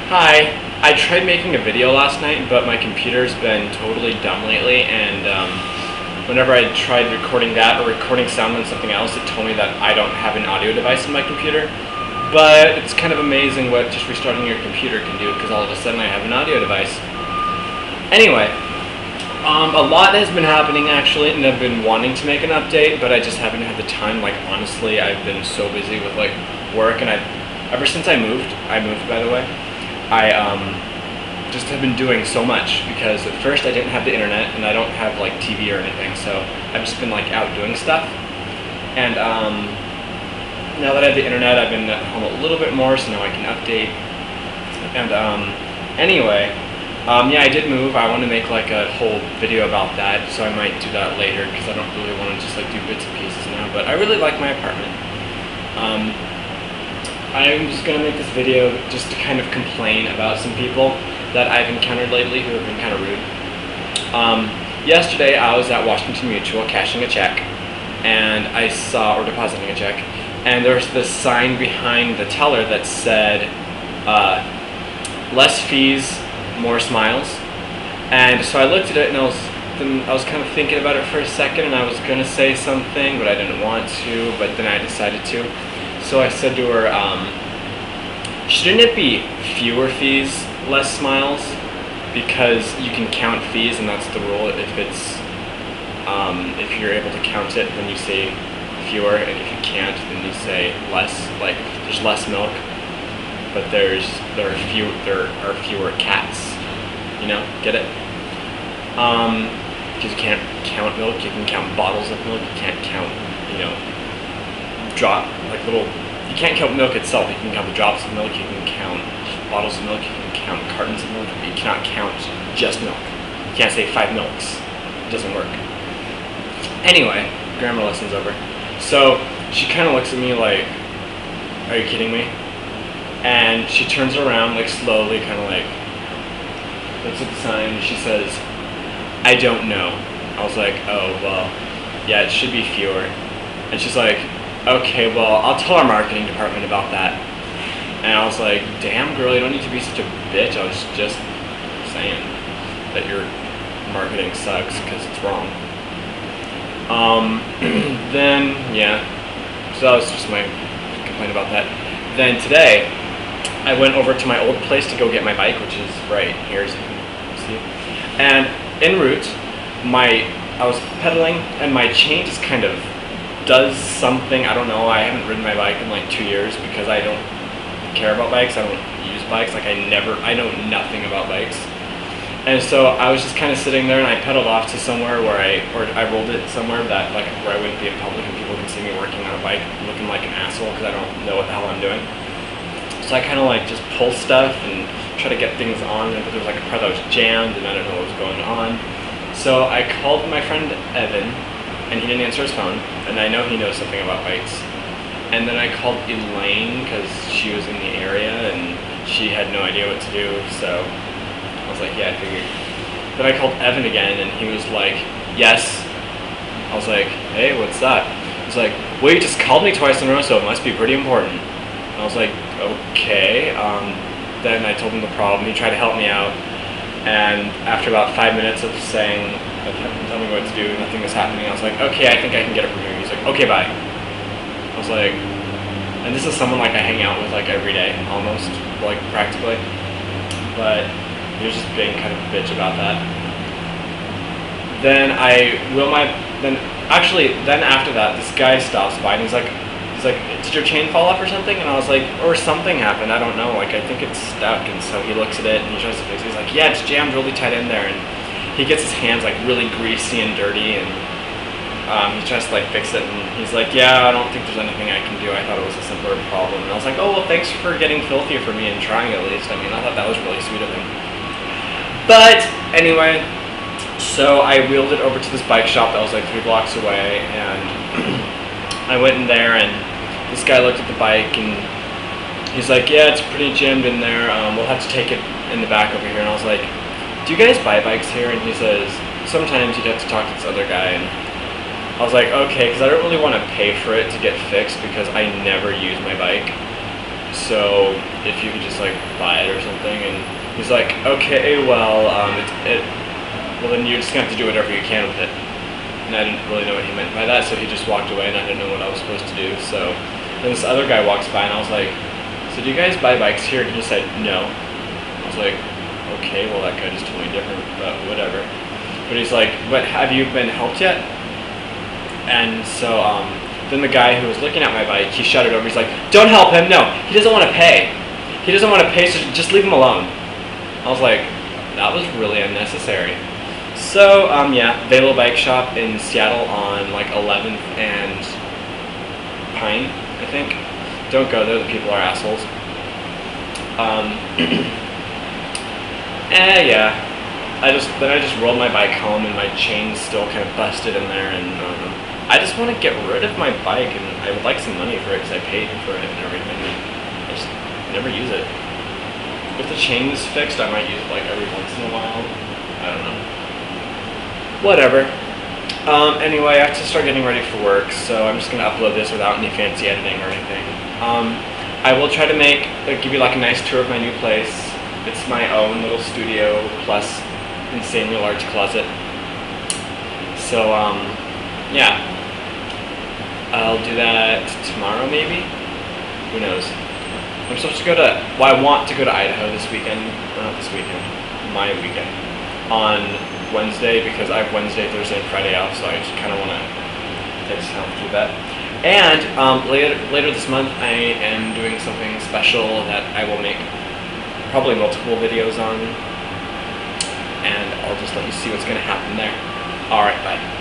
Hi. I tried making a video last night, but my computer's been totally dumb lately, and whenever I tried recording that or recording sound on something else, it told me that I don't have an audio device in my computer. But it's kind of amazing what just restarting your computer can do, because all of a sudden I have an audio device. Anyway, a lot has been happening actually, and I've been wanting to make an update, but I just haven't had the time. Like, honestly, I've been so busy with like work, and ever since I moved by the way, I just have been doing so much, because at first I didn't have the internet and I don't have like TV or anything, so I've just been like out doing stuff. And now that I have the internet, I've been at home a little bit more, so now I can update. And anyway, yeah, I did move. I want to make like a whole video about that, so I might do that later, because I don't really want to just like do bits and pieces now. But I really like my apartment. I'm just going to make this video just to kind of complain about some people that I've encountered lately who have been kind of rude. Yesterday I was at Washington Mutual cashing a check, and I saw, or depositing a check, and there was this sign behind the teller that said, less fees, more smiles. And so I looked at it, and I was kind of thinking about it for a second, and I was going to say something, but I didn't want to, but then I decided to. So I said to her, shouldn't it be fewer fees, less smiles? Because you can count fees, and that's the rule. If you're able to count it, then you say fewer, and if you can't, then you say less. Like, there's less milk, but there are fewer cats. You know, get it? Because you can't count milk, you can count bottles of milk. You can't count, you can't count milk itself. You can count the drops of milk, you can count bottles of milk, you can count cartons of milk, but you cannot count just milk. You can't say 5 milks. It doesn't work. Anyway, grammar lesson's over. So she kind of looks at me like, are you kidding me? And she turns around like slowly, kind of like, looks at the sign, and she says, I don't know. I was like, oh, well, yeah, it should be fewer. And she's like, okay, well, I'll tell our marketing department about that. And I was like, damn, girl, you don't need to be such a bitch. I was just saying that your marketing sucks because it's wrong. Then, yeah, so that was just my complaint about that. Then today, I went over to my old place to go get my bike, which is right here, as you can see. And en route, I was pedaling, and my chain just kind of does something. I don't know. I haven't ridden my bike in like 2 years because I don't care about bikes. I don't use bikes. Like, I know nothing about bikes. And so I was just kind of sitting there, and I pedaled off to somewhere where I rolled it somewhere that like where I wouldn't be in public and people can see me working on a bike looking like an asshole because I don't know what the hell I'm doing. So I kind of like just pull stuff and try to get things on, but there was like a part that was jammed, and I don't know what was going on. So I called my friend Evan, and he didn't answer his phone, and I know he knows something about bikes. And then I called Elaine because she was in the area and she had no idea what to do, so I was like, yeah, I figured. Then I called Evan again, and he was like, yes. I was like, hey, what's that? He's like, well, you just called me twice in a row, so it must be pretty important. And I was like, okay. Then I told him the problem. He tried to help me out, and after about 5 minutes of saying, tell me what to do, nothing was happening, I was like, okay, I think I can get it from here. He's like, okay, bye. I was like, and this is someone like I hang out with like every day, almost, like practically, but he was just being kind of a bitch about that. Then after that, this guy stops by, and he's like, did your chain fall off or something? And I was like, or something happened, I don't know, like I think it's stuck. And so he looks at it and he tries to fix it. He's like, yeah, it's jammed really tight in there. And he gets his hands like really greasy and dirty, and he tries to like fix it, and he's like, yeah, I don't think there's anything I can do. I thought it was a simpler problem. And I was like, oh, well, thanks for getting filthy for me and trying at least. I mean, I thought that was really sweet of him. But anyway, so I wheeled it over to this bike shop that was like 3 blocks away, and I went in there, and this guy looked at the bike, and he's like, yeah, it's pretty jammed in there. We'll have to take it in the back over here. And I was like, do you guys buy bikes here? And he says, sometimes you'd have to talk to this other guy. And I was like, okay, because I don't really want to pay for it to get fixed because I never use my bike. So if you could just like buy it or something. And he's like, okay, well, well then you're just gonna have to do whatever you can with it. And I didn't really know what he meant by that, so he just walked away, and I didn't know what I was supposed to do. So then this other guy walks by, and I was like, so do you guys buy bikes here? And he said, no. I was like, okay, well that guy just told me different, but whatever. But he's like, but have you been helped yet? And so then the guy who was looking at my bike, he shouted over, he's like, don't help him, no, he doesn't want to pay. He doesn't want to pay, so just leave him alone. I was like, that was really unnecessary. So, yeah, Velo Bike Shop in Seattle on like 11th and Pine, I think. Don't go there, the people are assholes. Yeah, I just rolled my bike home and my chain's still kind of busted in there, and I just want to get rid of my bike, and I would like some money for it because I paid for it and everything. I just never use it. If the chain is fixed, I might use it like every once in a while. I don't know. Whatever. Anyway, I have to start getting ready for work, so I'm just going to upload this without any fancy editing or anything. I will try to give you like a nice tour of my new place. It's my own little studio plus insanely large closet. So, yeah. I'll do that tomorrow maybe? Who knows? I'm supposed to go to, well, I want to go to Idaho this weekend, not this weekend, my weekend, on Wednesday, because I have Wednesday, Thursday, and Friday off, so I just kind of want to take some time to do that. And later this month, I am doing something special that I will make probably multiple videos on, and I'll just let you see what's going to happen there. Alright, bye.